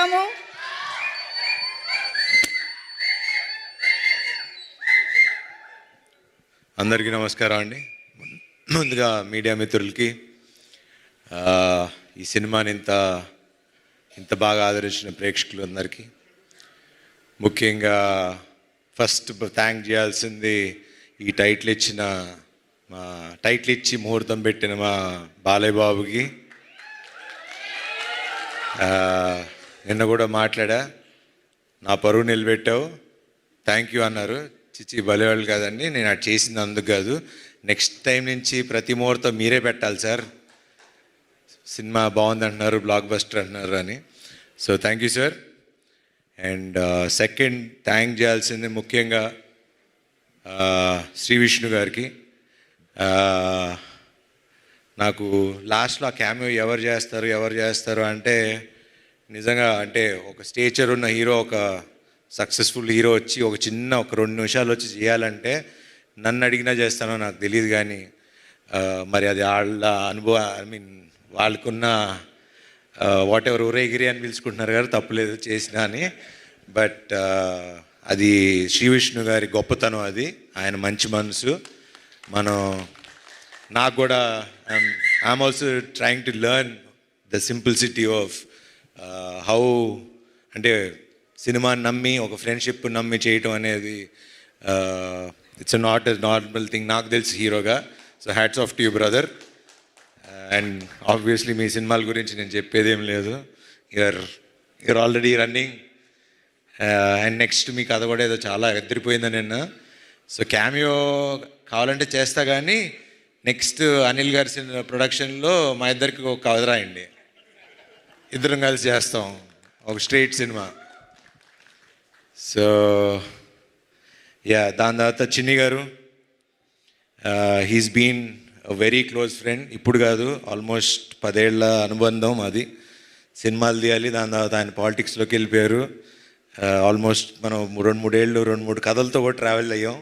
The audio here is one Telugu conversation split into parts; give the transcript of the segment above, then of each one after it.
చేద్దాము. అందరికీ నమస్కారం అండి. ముందుగా మీడియా మిత్రులకి ఈ సినిమాని ఇంత బాగా ఆదరించిన ప్రేక్షకులందరికీ, ముఖ్యంగా ఫస్ట్ థ్యాంక్ చేయాల్సింది ఈ టైటిల్ ఇచ్చి ముహూర్తం పెట్టిన మా బాలయ్య బాబుకి. నిన్న కూడా మాట్లాడా, నా పరువు నిలబెట్టావు, థ్యాంక్ యూ అన్నారు. చిచ్చి బలేవాళ్ళు కాదండి, నేను అది చేసింది అందుకు కాదు, నెక్స్ట్ టైం నుంచి ప్రతి ముహూర్తం మీరే పెట్టాలి సార్, సినిమా బాగుంది అంటున్నారు, బ్లాక్ బస్టర్ అంటున్నారు అని. So thank you sir. And second thank చేయాల్సింది ముఖ్యంగా శ్రీ విష్ణు గారికి. నాకు లాస్ట్లో ఆ క్యామియో ఎవరు చేస్తారు అంటే నిజంగా అంటే ఒక స్టేచర్ ఉన్న హీరో, ఒక సక్సెస్ఫుల్ హీరో వచ్చి ఒక 2 నిమిషాలు వచ్చి చేయాలంటే నన్ను అడిగినా చేస్తానో నాకు తెలియదు, కానీ మరి అది వాళ్ళ అనుభవం, వాళ్ళకున్న వాట్ ఎవర్ ఊరేగిరి అని పిలుచుకుంటున్నారు కదా, తప్పులేదు చేసినా అని. బట్ అది శ్రీ విష్ణు గారి గొప్పతనం, అది ఆయన మంచి మనసు. నాకు కూడా I'm also trying to learn the simplicity of how, అంటే సినిమాని నమ్మి, ఒక ఫ్రెండ్షిప్ నమ్మి చేయటం అనేది it's not a normal thing నాకు తెలిసి హీరోగా. So hats off to you brother. And obviously మీ సినిమాల గురించి నేను చెప్పేదేం లేదు, you're already running. And next మీ కథ కూడా ఏదో చాలా ఎదిరిపోయిందని నిన్న. సో క్యామియో కావాలంటే చేస్తా, కానీ నెక్స్ట్ అనిల్ గారి ప్రొడక్షన్లో మా ఇద్దరికి ఒక కథ రాయండి, ఇద్దరం కలిసి చేస్తాం ఒక స్ట్రైట్ సినిమా. సో దాని తర్వాత చిన్ని గారు, he's been very close friend, ఇప్పుడు కాదు ఆల్మోస్ట్ 10 ఏళ్ల అనుబంధం అది. సినిమాలు తీయాలి, దాని తర్వాత ఆయన పాలిటిక్స్లోకి వెళ్ళిపోయారు. ఆల్మోస్ట్ మనం 2-3 ఏళ్ళు 2-3 కథలతో కూడా ట్రావెల్ అయ్యాం.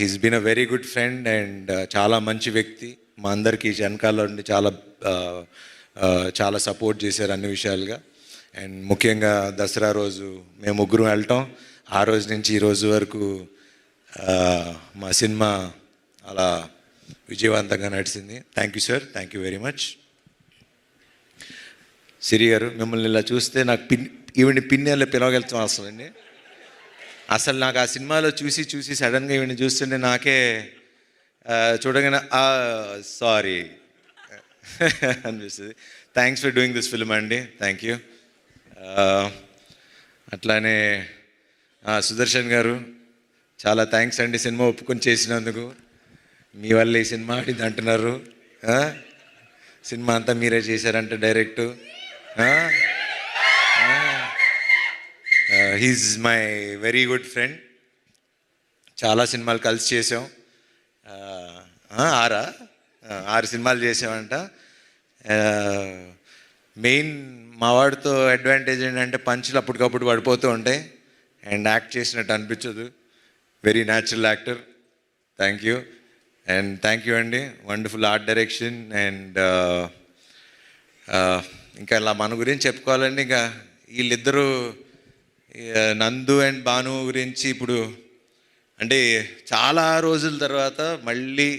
He's been a very good friend and చాలా మంచి వ్యక్తి. మా అందరికీ వెనకాల ఉండి చాలా సపోర్ట్ చేశారు అన్ని విషయాలుగా. అండ్ ముఖ్యంగా దసరా రోజు మేము ముగ్గురు వెళ్ళటం, ఆ రోజు నుంచి ఈ రోజు వరకు మా సినిమా అలా విజయవంతంగా నడిచింది. Thank you sir, thank you very much. Siri గారు, మిమ్మల్ని ఇలా చూస్తే నాకు ఈవిని పిన్నెల్లో పిలవగలుగుతాం అసలండి. అసలు నాకు ఆ సినిమాలో చూసి సడన్గా ఈవిని చూస్తుంటే నాకే చూడగానే సారీ అనిపిస్తుంది. Thanks for doing this film అండి, థ్యాంక్ యూ. అట్లానే సుదర్శన్ గారు, చాలా థ్యాంక్స్ అండి సినిమా ఒప్పుకొని చేసినందుకు. మీ వల్ల ఈ సినిమా ఆడింది అంటున్నారు, సినిమా అంతా మీరే చేశారంట direct. He's my very good friend, చాలా సినిమాలు కలిసి చేసాం. 6 సినిమాలు చేసామంట. మెయిన్ మా వాడితో అడ్వాంటేజ్ ఏంటంటే పంచులు అప్పటికప్పుడు పడిపోతూ ఉంటాయి అండ్ యాక్ట్ చేసినట్టు అనిపించదు. Very natural actor, thank you. And thank you అండి, వండర్ఫుల్ ఆర్ట్ డైరెక్షన్. అండ్ ఇంకా ఇలా మన గురించి చెప్పుకోవాలండి, ఇంకా వీళ్ళిద్దరూ నందు అండ్ భాను గురించి ఇప్పుడు అంటే చాలా రోజుల తర్వాత మళ్ళీ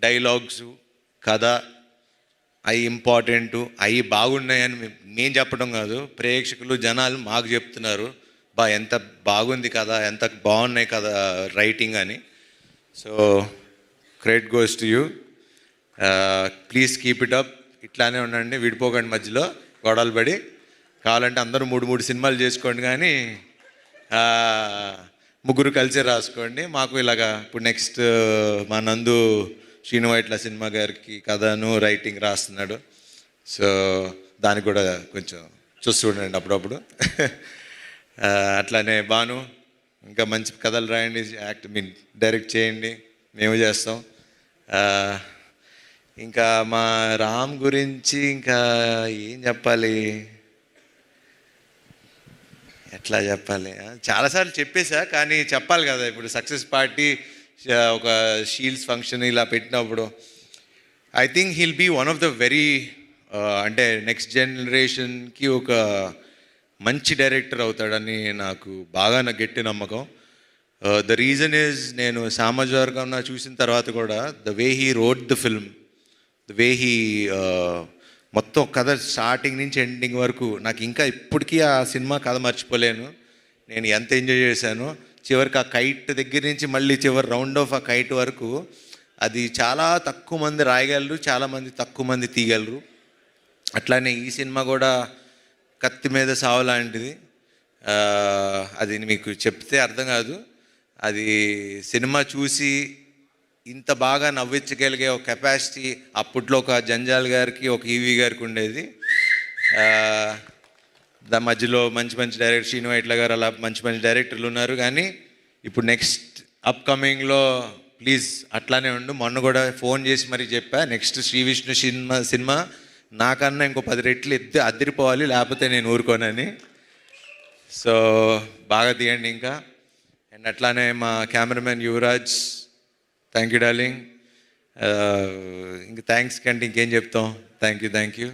డైలాగ్స్, కథ అవి ఇంపార్టెంటు, అవి బాగున్నాయని మేము చెప్పడం కాదు, ప్రేక్షకులు జనాలు మాకు చెప్తున్నారు, ఎంత బాగుంది కదా, ఎంత బాగున్నాయి కదా రైటింగ్ అని. So credit goes to you. Please keep it up, ఇట్లానే ఉండండి, విడిపోకండి మధ్యలో గొడవలు పడి. కావాలంటే అందరూ 3 సినిమాలు చేసుకోండి, కానీ ముగ్గురు కలిసే రాసుకోండి. మాకు ఇలాగా ఇప్పుడు నెక్స్ట్ మా నందు శ్రీను వైట్ల సినిమా గారికి కథను రైటింగ్ రాస్తున్నాడు. సో దానికి కూడా కొంచెం చూస్తూ ఉండండి అప్పుడప్పుడు. అట్లానే భాను, ఇంకా మంచి కథలు రాయండి, డైరెక్ట్ చేయండి, మేము చేస్తాం. ఇంకా మా రామ్ గురించి ఇంకా ఏం చెప్పాలి, ఎట్లా చెప్పాలి, చాలాసార్లు చెప్పేశా, కానీ చెప్పాలి కదా. ఇప్పుడు సక్సెస్ పార్టీ ఒక షీల్డ్స్ ఫంక్షన్ ఇలా పెట్టినప్పుడు I think he'll be one of the very అంటే నెక్స్ట్ జనరేషన్కి ఒక మంచి డైరెక్టర్ అవుతాడని నాకు బాగా గట్టి నమ్మకం. ద రీజన్ ఈజ్, నేను సామాజిక చూసిన తర్వాత కూడా the way he wrote the film, the way he మొత్తం కథ స్టార్టింగ్ నుంచి ఎండింగ్ వరకు నాకు ఇంకా ఇప్పటికీ ఆ సినిమా కథ మర్చిపోలేను. నేను ఎంత ఎంజాయ్ చేశానో. చివరికి ఆ కైట్ దగ్గర నుంచి మళ్ళీ చివరి రౌండ్ ఆఫ్ ఆ కైట్ వరకు అది చాలా తక్కువ మంది రాయగలరు, చాలామంది తక్కువ మంది తీయగలరు. అట్లానే ఈ సినిమా కూడా కత్తి మీద సావు లాంటిది. అది మీకు చెప్తే అర్థం కాదు. అది సినిమా చూసి ఇంత బాగా నవ్వించగలిగే ఒక కెపాసిటీ అప్పట్లో ఒక జంజాల్ గారికి, ఒక ఈవీ గారికి ఉండేది. దా మధ్యలో మంచి మంచి డైరెక్టర్ శ్రీను వైట్ల గారు, అలా మంచి మంచి డైరెక్టర్లు ఉన్నారు. కానీ ఇప్పుడు నెక్స్ట్ అప్కమింగ్లో ప్లీజ్ అట్లానే ఉండు. మొన్న కూడా ఫోన్ చేసి మరీ చెప్పా, నెక్స్ట్ శ్రీ విష్ణు సినిమా నాకన్నా ఇంకో 10 రెట్లు అద్దరిపోవాలి, లేకపోతే నేను ఊరుకోనని. సో బాగా తీయండి ఇంకా. అండ్ అట్లానే మా cameraman Yuvraj, thank you darling. ఇంక థ్యాంక్స్ కంటే ఇంకేం చెప్తాం. Thank you.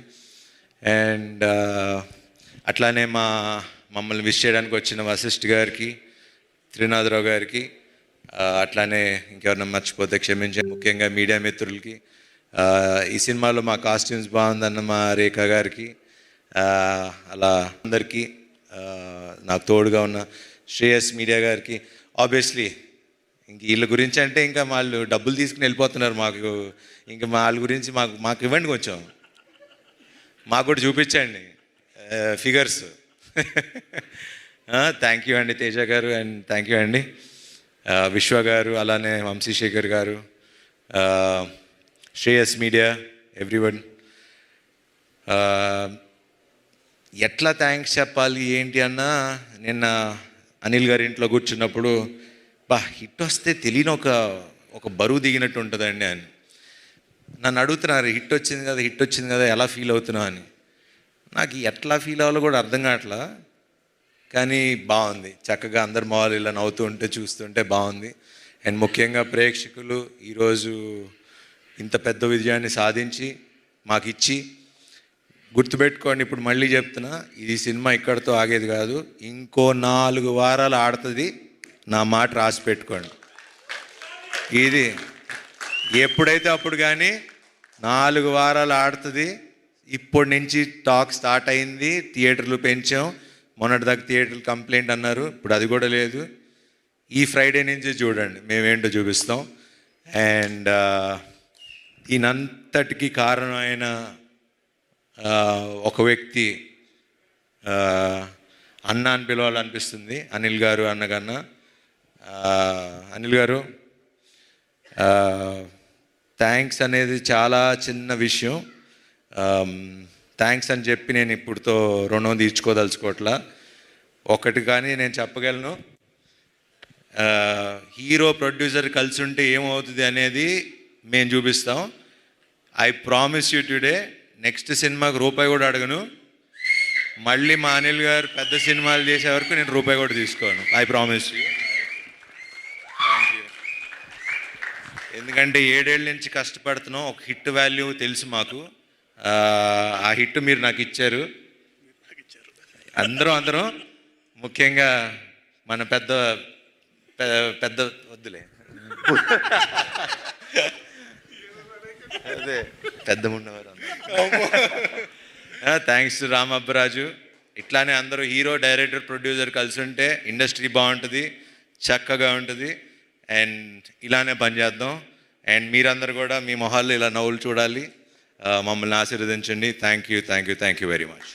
అండ్ అట్లానే మమ్మల్ని విష్ చేయడానికి వచ్చిన వశిష్ఠ్ గారికి, త్రినాథరావు గారికి, అట్లానే ఇంకెవరన్నా మర్చిపోతే క్షమించండి. ముఖ్యంగా మీడియా మిత్రులకి, ఈ సినిమాలో మా కాస్ట్యూమ్స్ బాగుందన్న మా రేఖ గారికి, అలా అందరికీ, నాకు తోడుగా ఉన్న శ్రేయస్ మీడియా గారికి. ఆబ్వియస్లీ ఇంక వీళ్ళ గురించి అంటే ఇంకా వాళ్ళు డబ్బులు తీసుకుని వెళ్ళిపోతున్నారు. మాకు ఇంకా వాళ్ళ గురించి మాకు ఇవ్వండి, కొంచెం మాకు కూడా చూపించండి ఫిగర్స్. థ్యాంక్ యూ అండి తేజ గారు, అండ్ థ్యాంక్ యూ అండి విశ్వ గారు, అలానే వంశీశేఖర్ గారు, శ్రేయస్ మీడియా, ఎవ్రీవన్. ఎట్లా థ్యాంక్స్ చెప్పాలి ఏంటి అన్నా, నిన్న అనిల్ గారి ఇంట్లో కూర్చున్నప్పుడు హిట్ వస్తే తెలియని ఒక బరువు దిగినట్టు ఉంటుందండి అని నన్ను అడుగుతున్నారు. హిట్ వచ్చింది కదా ఎలా ఫీల్ అవుతున్నావు అని. నాకు ఎట్లా ఫీల్ అవ్వాలో కూడా అర్థం కావట్లా. కానీ బాగుంది, చక్కగా అందరు మావాళ్ళు ఇలా నవ్వుతూ ఉంటే చూస్తుంటే బాగుంది. అండ్ ముఖ్యంగా ప్రేక్షకులు ఈరోజు ఇంత పెద్ద విజయాన్ని సాధించి మాకు ఇచ్చి, గుర్తుపెట్టుకోండి, ఇప్పుడు మళ్ళీ చెప్తున్నా, ఇది సినిమా ఇక్కడితో ఆగేది కాదు, ఇంకో 4 వారాలు ఆడుతుంది. నా మాట రాసి పెట్టుకోండి. ఇది ఎప్పుడైతే అప్పుడు, కానీ 4 వారాలు ఆడుతుంది. ఇప్పటి నుంచి టాక్ స్టార్ట్ అయింది. థియేటర్లు పెంచాం. మొన్నటిదాకా థియేటర్లు కంప్లైంట్ అన్నారు, ఇప్పుడు అది కూడా లేదు. ఈ ఫ్రైడే నుంచి చూడండి, మేమేంటో చూపిస్తాం. అండ్ ఈయనంతటికి కారణమైన ఒక వ్యక్తి, అన్న అని పిలవాలనిపిస్తుంది, అనిల్ గారు. అన్నకన్నా అనిల్ గారు, థ్యాంక్స్ అనేది చాలా చిన్న విషయం. థ్యాంక్స్ అని చెప్పి నేను ఇప్పుడుతో రుణం తీర్చుకోదలుచుకోవట్లా. ఒకటి కానీ నేను చెప్పగలను, హీరో ప్రొడ్యూసర్ కలిసి ఉంటే ఏమవుతుంది అనేది మేము చూపిస్తాం. I promise you today, next సినిమాకి రూపాయి కూడా అడగను. మళ్ళీ మా అనిల్ గారు పెద్ద సినిమాలు చేసే వరకు నేను రూపాయి కూడా తీసుకోను. I promise you. Thank you. ఎందుకంటే 7 ఏళ్ళ నుంచి కష్టపడుతున్నాం. ఒక హిట్ వాల్యూ తెలుసు మాకు. ఆ హిట్ మీరు నాకు ఇచ్చారు. అందరం ముఖ్యంగా మన పెద్ద వద్దులే, అదే పెద్ద ఉన్నవారు. Thanks to Ram Abbaraju. ఇట్లానే అందరూ హీరో, డైరెక్టర్, ప్రొడ్యూసర్ కలిసి ఉంటే ఇండస్ట్రీ బాగుంటుంది, చక్కగా ఉంటుంది. అండ్ ఇలానే పనిచేద్దాం. అండ్ మీరందరూ కూడా మీ మొహాల్లో ఇలా నవ్వులు చూడాలి. మమ్మల్ని ఆశీర్వదించండి. Thank you very much.